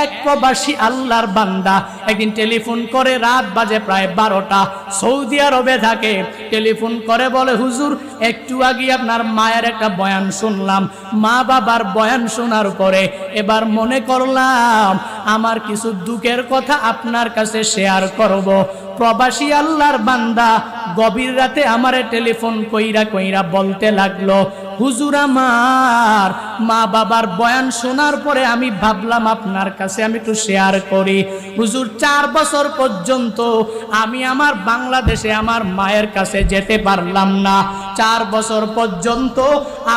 এক প্রবাসী আল্লাহর বান্দা একদিন টেলিফোন করে, রাত বাজে প্রায় 12টা, সৌদি আরবে থাকে। টেলিফোন করে বলে, হুজুর একটু আগে আপনার মায়ের একটা বয়ান শুনলাম। মা বাবার বয়ান শোনার পরে এবার মনে করলাম আমার কিছু দুঃখের কথা আপনার কাছে শেয়ার করব। প্রবাসী আল্লাহর বান্দা গভীর রাতে আমারে টেলিফোন কইরা কইরা বলতে লাগলো, হুজুর আমার মা বাবার বয়ান শোনার পরে আমি ভাবলাম আপনার কাছে আমি একটু শেয়ার করি। হুজুর 4 বছর পর্যন্ত আমি আমার বাংলাদেশে আমার মায়ের কাছে যেতে পারলাম না। 4 বছর পর্যন্ত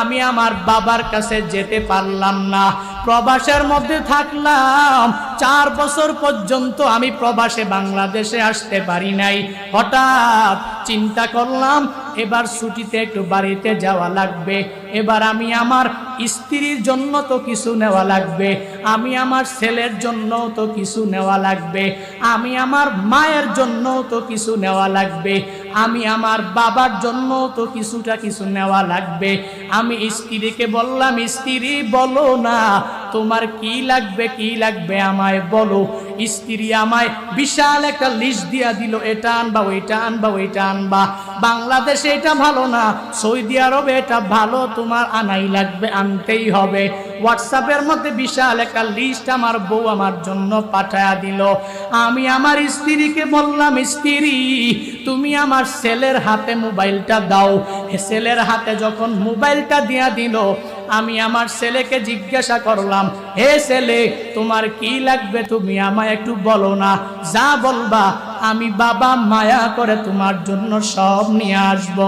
আমি আমার বাবার কাছে যেতে পারলাম না। প্রবাসের মধ্যে থাকলাম, 4 বছর পর্যন্ত আমি প্রবাসে বাংলাদেশে আসতে পারি নাই। হঠাৎ চিন্তা করলাম এবার ছুটিতে একটু বাড়িতে যাওয়া লাগবে। এবার আমি আমার স্ত্রীর জন্য তো কিছু নেওয়া লাগবে, আমি আমার ছেলের জন্য তো কিছু নেওয়া লাগবে, আমি আমার মায়ের জন্য তো কিছু নেওয়া লাগবে, আমি আমার বাবার জন্য তো কিছু নেওয়া লাগবে। আমি স্ত্রীকে বললাম, স্ত্রী বলো না তোমার কি লাগবে আমায় বলো। স্ত্রী আমায় বিশাল একটা লিস্ট দিয়া দিল, এটা আনবা ওইটা আনবা ওইটা আনবা, বাংলাদেশে এটা ভালো না, সৌদি আরবে এটা ভালো, তোমার আনাই লাগবে, আনতেই হবে। হোয়াটসঅ্যাপের মধ্যে বিশাল একটা লিস্ট আমার বউ আমার জন্য পাঠায়া দিল। আমি আমার স্ত্রীকে বললাম, স্ত্রী তুমি আমার ছেলের হাতে মোবাইলটা দাও। ছেলের হাতে যখন মোবাইলটা দিয়া দিল, আমি আমার ছেলেকে জিজ্ঞাসা করলাম, হে ছেলে তোমার কি লাগবে তুমি আমায় একটু বলো না, যা বলবা আমি বাবা মায়া করে তোমার জন্য সব নিয়ে আসব।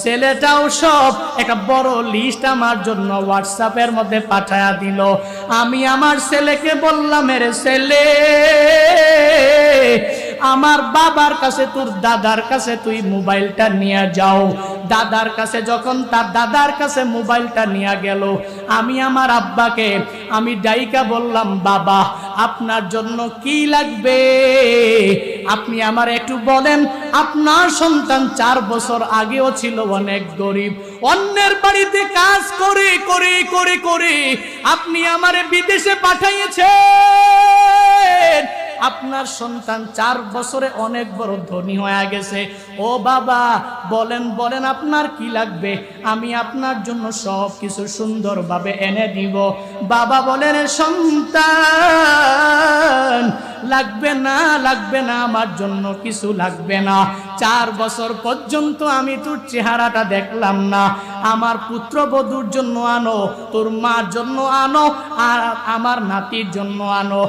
ছেলেটাও সব একটা বড় লিস্ট আমার জন্য হোয়াটসঅ্যাপের মধ্যে পাঠায়া দিল। আমি আমার ছেলেকে বললাম, এর ছেলে আমার বাবার কাছে তোর দাদার কাছে তুই মোবাইলটা নিয়ে যাও। দাদার কাছে যখন তার দাদার কাছে মোবাইলটা নিয়ে গেল, আমি আমার আব্বাকে আমি ডাইকা বললাম, বাবা আপনার জন্য কি লাগবে আপনি আমার একটু বলেন। আপনার সন্তান 4 বছর আগেও ছিল অনেক গরিব, অন্যের বাড়িতে কাজ করে করে করে করে আপনি আমারে বিদেশে পাঠাইয়েছেন। আপনার সন্তান 4 বছরে অনেক বড় ধনী হয়ে গেছে। ও বাবা বলেন বলেন আপনার কি লাগবে, আমি আপনার জন্য সব কিছু সুন্দরভাবে এনে দিব। বাবা বলেন, সন্তান লাগবে না আমার জন্য কিছু লাগবে না। 4 বছর পর্যন্ত আমি তোর চেহারাটা দেখলাম না, আমার পুত্রবধূর জন্য আনো, তোর মার জন্য আনো, আর আমার নাতির জন্য আনো।